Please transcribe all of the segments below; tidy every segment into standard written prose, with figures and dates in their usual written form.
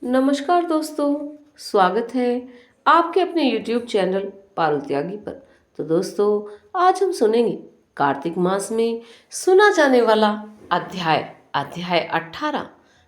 नमस्कार दोस्तों, स्वागत है आपके अपने YouTube चैनल पारुल त्यागी पर। तो दोस्तों, आज हम सुनेंगे कार्तिक मास में सुना जाने वाला अध्याय अध्याय 18।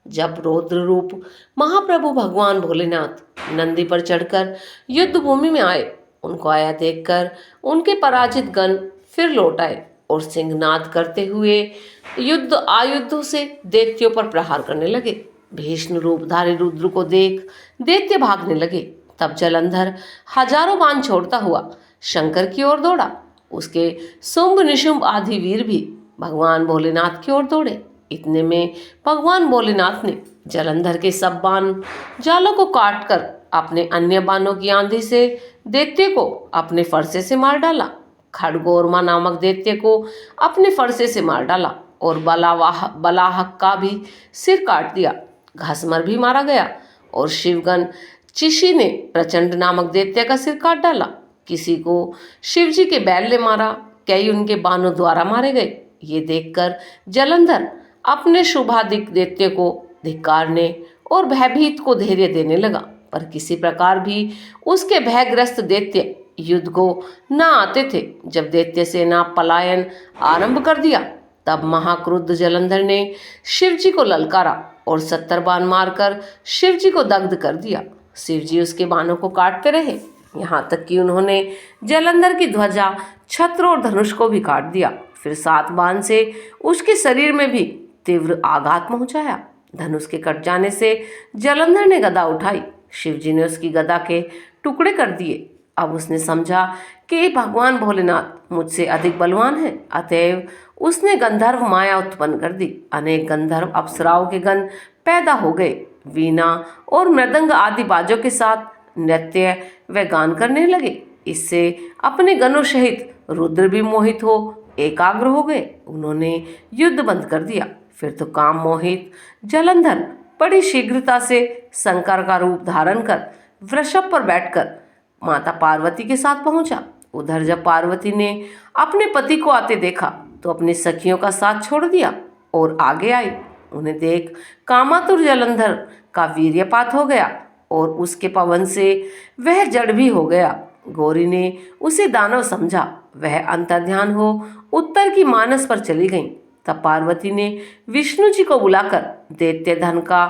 जब रौद्र रूप महाप्रभु भगवान भोलेनाथ नंदी पर चढ़कर युद्ध भूमि में आए, उनको आया देखकर उनके पराजित गण फिर लौट आए और सिंहनाद करते हुए युद्ध आयुधों से दैत्यों पर प्रहार करने लगे। भीष्म रूपधारी रुद्र को देख दैत्य भागने लगे। तब जलंधर हजारों बाण छोड़ता हुआ शंकर की ओर दौड़ा। उसके शुंभ निशुंभ आदि वीर भी भगवान भोलेनाथ की ओर दौड़े। इतने में भगवान भोलेनाथ ने जलंधर के सब बाण जालों को काटकर अपने अन्य बाणों की आंधी से दैत्य को अपने फरसे से मार डाला। खड़गोरमा नामक दैत्य को अपने फरसे से मार डाला और बलाहक का भी सिर काट दिया। घासमर भी मारा गया और शिवगन चिशी ने प्रचंड नामक दैत्य का सिर काट डाला। किसी को शिवजी के बैल ने मारा, कई उनके बाणों द्वारा मारे गए। ये देखकर जलंधर अपने शुभाधिक दैत्य को धिक्कारने और भयभीत को धैर्य देने लगा, पर किसी प्रकार भी उसके भयग्रस्त दैत्य युद्ध को न आते थे। जब दैत्य सेना पलायन आरंभ कर दिया, तब महाक्रुद्ध जलंधर ने शिवजी को ललकारा और 70 बाण मारकर शिवजी को दग्ध कर दिया। शिवजी उसके बाणों को काटते रहे, यहाँ तक कि उन्होंने जलंधर की ध्वजा, छत्र और धनुष को भी काट दिया। फिर 7 बाण से उसके शरीर में भी तीव्र आघात पहुंचाया। धनुष के कट जाने से जलंधर ने गदा उठाई। शिवजी ने उसकी गदा के टुकड़े कर दिए। अब उसने समझा कि भगवान भोलेनाथ मुझसे अधिक बलवान है, अतएव उसने गंधर्व माया उत्पन्न कर दी। अनेक गंधर्व अप्सराओं के गण पैदा हो गए। वीणा और मृदंग आदि बाजों के साथ नृत्य व गान करने लगे। इससे अपने गणों सहित रुद्र भी मोहित हो एकाग्र हो गए। उन्होंने युद्ध बंद कर दिया। फिर तो काम मोहित जलंधर बड़ी शीघ्रता से शंकर का रूप धारण कर वृषभ पर बैठकर माता पार्वती के साथ पहुंचा। उधर जब पार्वती ने अपने पति को आते देखा तो अपनी सखियों का साथ छोड़ दिया और आगे आई। उन्हें देख कामातुर जलंधर का वीर्यपात हो गया और उसके पवन से वह जड़ भी हो गया। गौरी ने उसे दानव समझा। वह अंतर्ध्यान हो उत्तर की मानस पर चली गई। तब पार्वती ने विष्णु जी को बुलाकर दैत्य धन का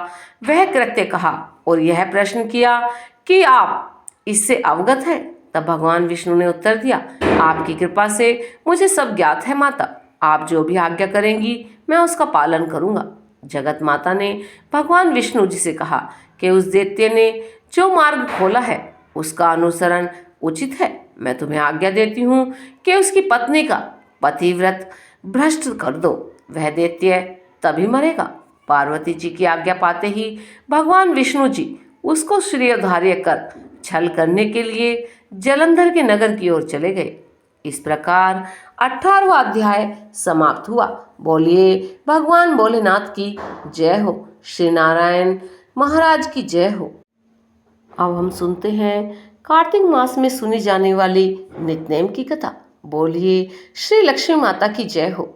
वह कृत्य कहा और यह प्रश्न किया कि आप इससे अवगत हैं। तब भगवान विष्णु ने उत्तर दिया, आपकी कृपा से मुझे सब ज्ञात है माता। आप जो भी आज्ञा करेंगी मैं उसका पालन करूंगा। जगत माता ने भगवान विष्णु जी से कहा कि उस दैत्य ने जो मार्ग खोला है उसका अनुसरण उचित है। मैं तुम्हें आज्ञा देती हूँ कि उसकी पत्नी का पतिव्रत भ्रष्ट कर दो, वह दैत्य तभी मरेगा। पार्वती जी की आज्ञा पाते ही भगवान विष्णु जी उसको श्रेयोधार्य कर छल करने के लिए जलंधर के नगर की ओर चले गए। इस प्रकार 18वां अध्याय समाप्त हुआ। बोलिए भगवान भोलेनाथ की जय हो, श्री नारायण महाराज की जय हो। अब हम सुनते हैं कार्तिक मास में सुनी जाने वाली नित्यनेम की कथा। बोलिए श्री लक्ष्मी माता की जय हो।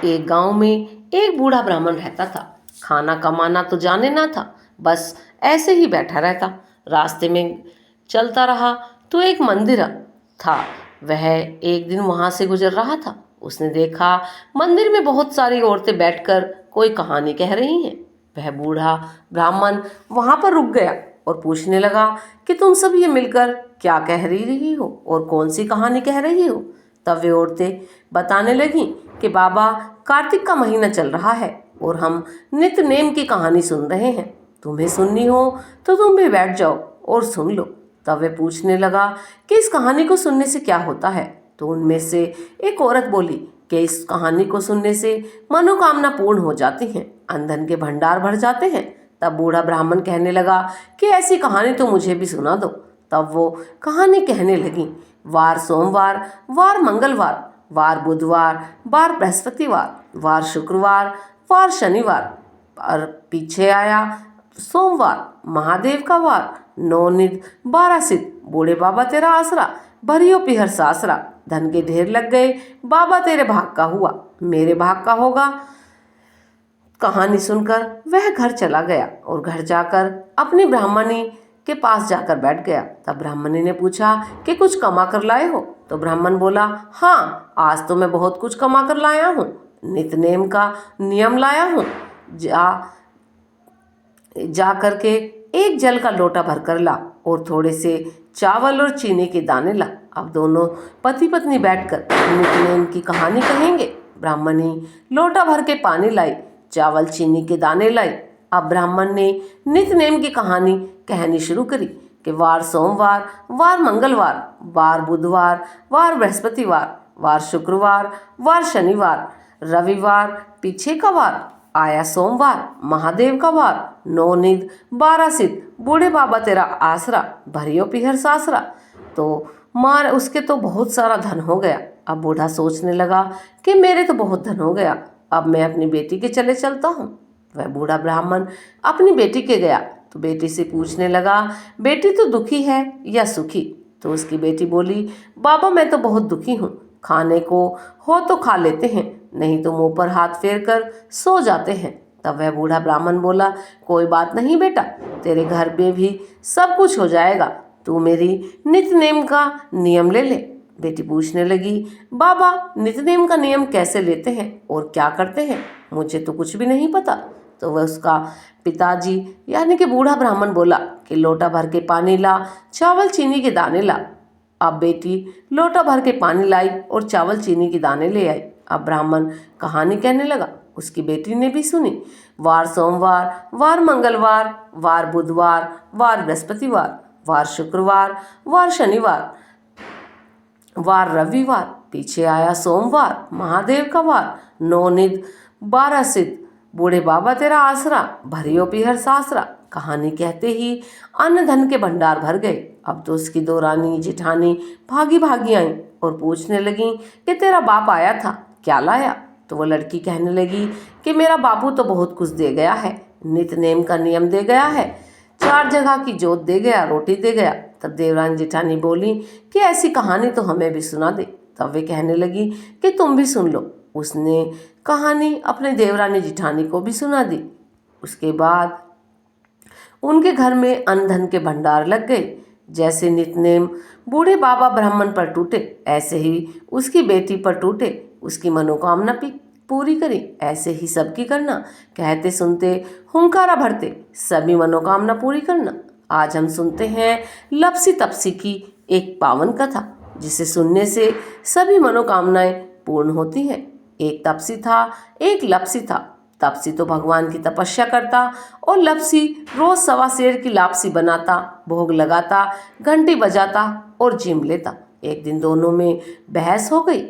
एक गांव में एक बूढ़ा ब्राह्मण रहता था। खाना कमाना तो जाने ना था, बस ऐसे ही बैठा रहता। रास्ते में चलता रहा तो एक मंदिर था। वह एक दिन वहां से गुजर रहा था। उसने देखा मंदिर में बहुत सारी औरतें बैठकर कोई कहानी कह रही हैं। वह बूढ़ा ब्राह्मण वहां पर रुक गया और पूछने लगा कि तुम सब ये मिलकर क्या कह रही हो और कौन सी कहानी कह रही हो। तब वे औरतें बताने लगीं कि बाबा, कार्तिक का महीना चल रहा है और हम नित्यनेम की कहानी सुन रहे हैं। तुम्हें सुननी हो तो तुम भी बैठ जाओ और सुन लो। तब वे पूछने लगा कि इस कहानी को सुनने से क्या होता है। तो उनमें से एक औरत बोली कि इस कहानी को सुनने से मनोकामना पूर्ण हो जाती हैं, अंधन के भंडार भर जाते हैं। तब बूढ़ा ब्राह्मण कहने लगा कि ऐसी कहानी तो मुझे भी सुना दो। तब वो कहानी कहने लगी। वार सोमवार, वार मंगलवार, वार बुधवार, वार बृहस्पतिवार, वार शुक्रवार, वार शनिवार, और पीछे आया सोमवार, महादेव का वार, 9 निध 12 सिद्ध, बूढ़े बाबा तेरा आसरा, भरियो पिहर सासरा, धन के ढेर लग गए, बाबा तेरे भाग का हुआ, मेरे भाग का होगा कहानी सुनकर वह घर चला गया और घर जाकर अपनी ब्राह्मणी के पास जाकर बैठ गया। तब ब्राह्मणी ने पूछा कि कुछ कमा कर लाए हो? तो ब्राह्मण बोला, हाँ, आज तो मैं बहुत कुछ कमा कर लाया हूँ। नित्यनेम का नियम लाया हूँ। जा करके एक जल का लोटा भर कर ला और थोड़े से चावल और चीनी के दाने ला। अब दोनों पति पत्नी बैठकर नित्यनेम की कहानी कहेंगे। ब्राह्मणी लोटा भर के पानी लाई, चावल चीनी के दाने लाई। अब ब्राह्मण ने नित्यनेम की कहानी कहनी शुरू करी कि वार सोमवार, वार मंगलवार, वार बुधवार, वार बृहस्पतिवार, वार शुक्रवार, वार शनिवार, रविवार पीछे का वार, आया सोमवार, महादेव का वार, 9 निद 12 सिद्ध, बूढ़े बाबा तेरा आसरा, भरियो पीहर सासरा। तो मार उसके तो बहुत सारा धन हो गया। अब बूढ़ा सोचने लगा कि मेरे तो बहुत धन हो गया, अब मैं अपनी बेटी के चले चलता हूँ। वह बूढ़ा ब्राह्मण अपनी बेटी के गया तो बेटी से पूछने लगा, बेटी तो दुखी है या सुखी? तो उसकी बेटी बोली, बाबा मैं तो बहुत दुखी हूँ, खाने को हो तो खा लेते हैं, नहीं तो मुंह पर हाथ फेर कर सो जाते हैं। तब वह बूढ़ा ब्राह्मण बोला, कोई बात नहीं बेटा, तेरे घर में भी सब कुछ हो जाएगा, तू मेरी नित्यनेम का नियम ले ले। बेटी पूछने लगी, बाबा नित्यनेम का नियम कैसे लेते हैं और क्या करते हैं? मुझे तो कुछ भी नहीं पता। तो वह उसका पिताजी यानी कि बूढ़ा ब्राह्मण बोला कि लोटा भर के पानी ला, चावल चीनी के दाने ला। अब बेटी लोटा भर के पानी लाई और चावल चीनी के दाने ले आई। अब ब्राह्मण कहानी कहने लगा। उसकी बेटी ने भी सुनी। वार सोमवार, वार मंगलवार, वार बुधवार, वार बृहस्पतिवार, वार शुक्रवार, वार शनिवार, वार रविवार पीछे आया सोमवार, महादेव का वार, 9 निद 12 सिद्ध, बूढ़े बाबा तेरा आसरा, भरियो पीहर सासरा। कहानी कहते ही अन्न धन के भंडार भर गए। अब तो उसकी दो रानी जेठानी भागी भागी आई और पूछने लगी कि तेरा बाप आया था, क्या लाया? तो वो लड़की कहने लगी कि मेरा बापू तो बहुत कुछ दे गया है, नित्यनेम का नियम दे गया है, 4 जगह की जोत दे गया, रोटी दे गया। तब देवरानी जेठानी बोली कि ऐसी कहानी तो हमें भी सुना दे। तब वे कहने लगी कि तुम भी सुन लो। उसने कहानी अपने देवरानी जेठानी को भी सुना दी। उसके बाद उनके घर में अन्न धन के भंडार लग गए। जैसे नित्यनेम बूढ़े बाबा ब्राह्मण पर टूटे, ऐसे ही उसकी बेटी पर टूटे। उसकी मनोकामना पूरी करी, ऐसे ही सबकी करना। कहते सुनते हुंकारा भरते, सभी मनोकामना पूरी करना। आज हम सुनते हैं लपसी तपसी की एक पावन कथा, जिसे सुनने से सभी मनोकामनाएं पूर्ण होती हैं। एक तपसी था, एक लपसी था। तपसी तो भगवान की तपस्या करता और लपसी रोज 1.25 सेर की लापसी बनाता, भोग लगाता, घंटी बजाता और जिम लेता। एक दिन दोनों में बहस हो गई।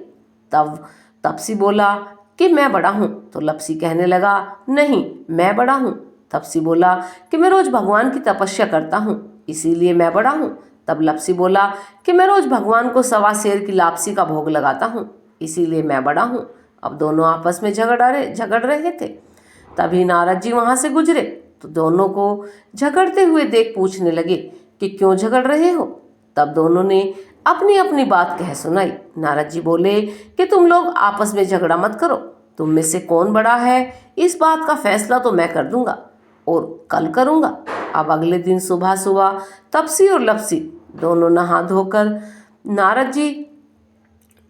तब तपसी बोला कि मैं बड़ा हूँ, तो लपसी कहने लगा नहीं मैं बड़ा हूँ। तपसी बोला कि मैं रोज भगवान की तपस्या करता हूँ, इसीलिए मैं बड़ा हूँ। तब लपसी बोला कि मैं रोज भगवान को 1.25 सेर की लापसी का भोग लगाता हूँ, इसीलिए मैं बड़ा हूँ। अब दोनों आपस में झगड़ रहे थे। तभी नारद जी वहां से गुजरे तो दोनों को झगड़ते हुए देख पूछने लगे कि क्यों झगड़ रहे हो। तब दोनों ने अपनी अपनी बात कह सुनाई। नारद जी बोले कि तुम लोग आपस में झगड़ा मत करो, तुम में से कौन बड़ा है इस बात का फैसला तो मैं कर दूंगा और कल करूंगा। अब अगले दिन सुबह सुबह तपसी और लपसी दोनों नहा धोकर नारद जी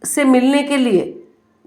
से मिलने के लिए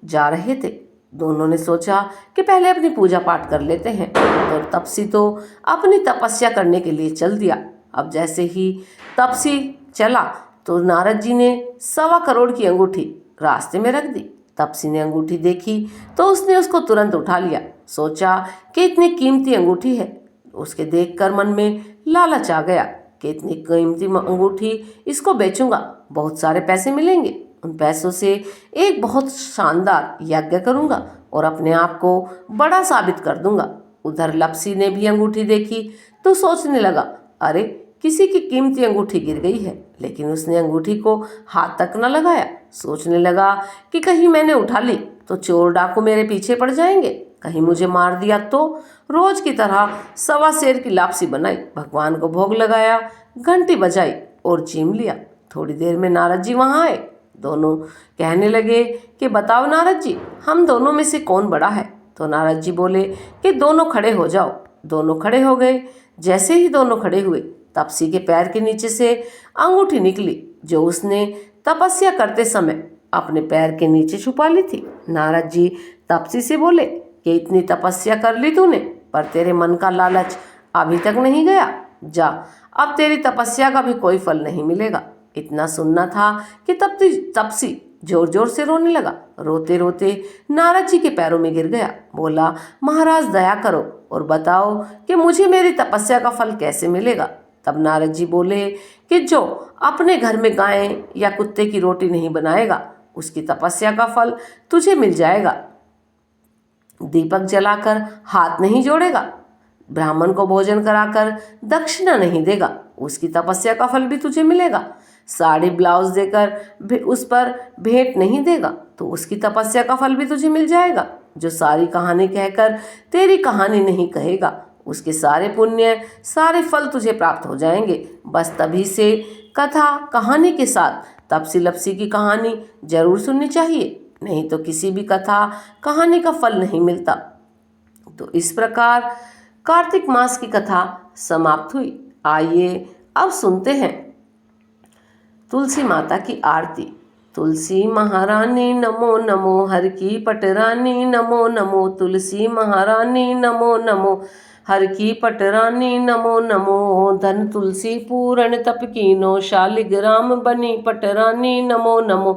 जा रहे थे। दोनों ने सोचा कि पहले अपनी पूजा पाठ कर लेते हैं, तो तपसी तो अपनी तपस्या करने के लिए चल दिया। अब जैसे ही तपसी चला तो नारद जी ने 1.25 करोड़ की अंगूठी रास्ते में रख दी। तपसी ने अंगूठी देखी तो उसने उसको तुरंत उठा लिया। सोचा कि इतनी कीमती अंगूठी है। उसके देखकर मन में लालच आ गया कि इतनी कीमती अंगूठी इसको बेचूंगा, बहुत सारे पैसे मिलेंगे। उन पैसों से एक बहुत शानदार यज्ञ करूंगा और अपने आप को बड़ा साबित कर दूंगा। उधर लपसी ने भी अंगूठी देखी तो सोचने लगा, अरे किसी की कीमती अंगूठी गिर गई है, लेकिन उसने अंगूठी को हाथ तक न लगाया। सोचने लगा कि कहीं मैंने उठा ली तो चोर डाकू मेरे पीछे पड़ जाएंगे, कहीं मुझे मार दिया तो। रोज की तरह 1.25 सेर की लापसी बनाई, भगवान को भोग लगाया, घंटी बजाई और जिम लिया। थोड़ी देर में नारद जी वहां आए। दोनों कहने लगे कि बताओ नारद जी, हम दोनों में से कौन बड़ा है? तो नारद जी बोले कि दोनों खड़े हो जाओ। दोनों खड़े हो गए। जैसे ही दोनों खड़े हुए, तपसी के पैर के नीचे से अंगूठी निकली जो उसने तपस्या करते समय अपने पैर के नीचे छुपा ली थी। नारद जी तपसी से बोले कि इतनी तपस्या कर ली तूने, पर तेरे मन का लालच अभी तक नहीं गया। जा, अब तेरी तपस्या का भी कोई फल नहीं मिलेगा। इतना सुनना था कि तपसी जोर जोर से रोने लगा। रोते रोते नारद जी के पैरों में गिर गया। बोला, महाराज दया करो और बताओ कि मुझे मेरी तपस्या का फल कैसे मिलेगा। तब नारद जी बोले कि जो अपने घर में गाय या कुत्ते की रोटी नहीं बनाएगा, उसकी तपस्या का फल तुझे मिल जाएगा। दीपक जलाकर हाथ नहीं जोड़ेगा, ब्राह्मण को भोजन कराकर दक्षिणा नहीं देगा, उसकी तपस्या का फल भी तुझे मिलेगा। साड़ी ब्लाउज देकर उस पर भेंट नहीं देगा, तो उसकी तपस्या का फल भी तुझे मिल जाएगा। जो सारी कहानी कहकर तेरी कहानी नहीं कहेगा, उसके सारे पुण्य सारे फल तुझे प्राप्त हो जाएंगे। बस तभी से कथा कहानी के साथ तपसी लपसी की कहानी जरूर सुननी चाहिए, नहीं तो किसी भी कथा कहानी का फल नहीं मिलता। तो इस प्रकार कार्तिक मास की कथा समाप्त हुई। आइए अब सुनते हैं तुलसी माता की आरती। तुलसी महारानी नमो नमो, हर की पटरानी नमो नमो। तुलसी महारानी नमो नमो, हर की पटरानी नमो नमो। धन तुलसी पूरण तप कीनो, शालिग्राम बनी पटरानी नमो नमो।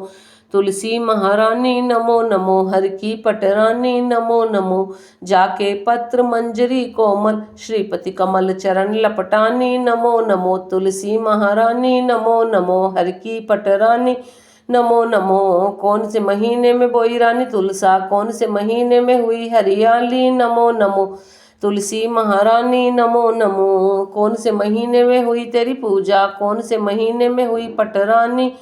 तुलसी महारानी नमो नमो, हर की पटरानी नमो नमो। जाके पत्र मंजरी कोमल, श्रीपति कमल चरण लपटानी नमो नमो। तुलसी महारानी नमो नमो, हर की पटरानी नमो नमो। कौन से महीने में बोई रानी तुलसा, कौन से महीने में हुई हरियाली नमो नमो। तुलसी महारानी नमो नमो, कौन से महीने में हुई तेरी पूजा, कौन से महीने में हुई पटरानी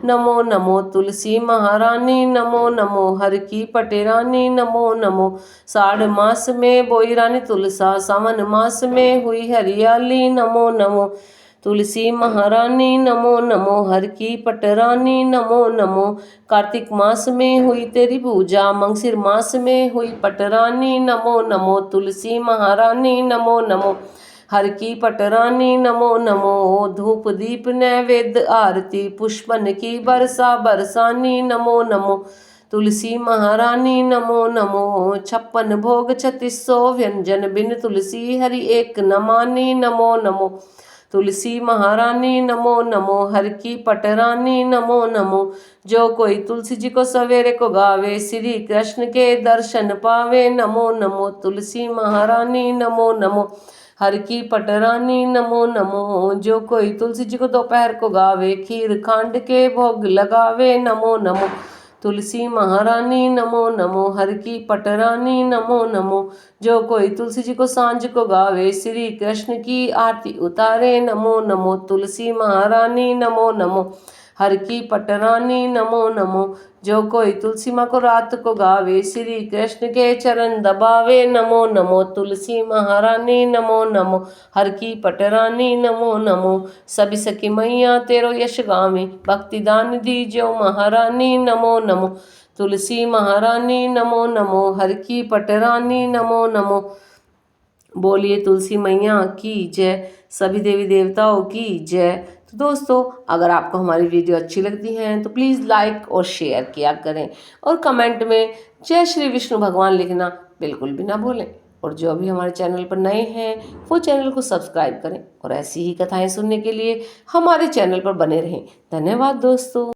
नमो नमो। तुलसी महारानी नमो नमो, हर की पटरानी नमो नमो। साढ़ मास में बोई रानी तुलसा, सावन मास में हुई हरियाली नमो नमो। तुलसी महारानी नमो नमो, हर की पटरानी नमो नमो। कार्तिक मास में हुई तेरी पूजा, मंगसिर मास में हुई पटरानी नमो नमो। तुलसी महारानी नमो नमो, हर की पटरानी नमो नमो। धूप दीप नैवेद्य आरती, पुष्पन की बरसा बरसानी नमो नमो। तुलसी महारानी नमो नमो, 56 भोग 3600 व्यंजन, बिन तुलसी हरि एक न मानी नमो नमो। तुलसी महारानी नमो नमो, हर की पटरानी नमो नमो। जो कोई तुलसी जी को सवेरे को गावे, श्री कृष्ण के दर्शन पावे नमो नमो। तुलसी महारानी नमो नमो, हर की पटरानी नमो नमो। जो कोई तुलसी जी को दोपहर को गावे, खीर खांड के भोग लगावे नमो नमो। तुलसी महारानी नमो नमो, हर की पटरानी नमो नमो। जो कोई तुलसी जी को सांझ को गावे, श्री कृष्ण की आरती उतारे नमो नमो। तुलसी महारानी नमो नमो, हर की पटरानी नमो नमो। जो कोई तुलसी माँ को रात को गावे, श्री कृष्ण के चरण दबावे नमो नमो। तुलसी महारानी नमो नमो, हर की पटरानी नमो नमो। सभी सखी मैया तेरो यश गावे, भक्ति दान दीजो महारानी नमो नमो। तुलसी महारानी नमो नमो, हर की पटरानी नमो नमो। बोलिए तुलसी मैया की जय, सभी देवी देवताओं की जय। तो दोस्तों, अगर आपको हमारी वीडियो अच्छी लगती है तो प्लीज़ लाइक और शेयर किया करें, और कमेंट में जय श्री विष्णु भगवान लिखना बिल्कुल भी ना भूलें। और जो अभी हमारे चैनल पर नए हैं वो चैनल को सब्सक्राइब करें, और ऐसी ही कथाएं सुनने के लिए हमारे चैनल पर बने रहें। धन्यवाद दोस्तों।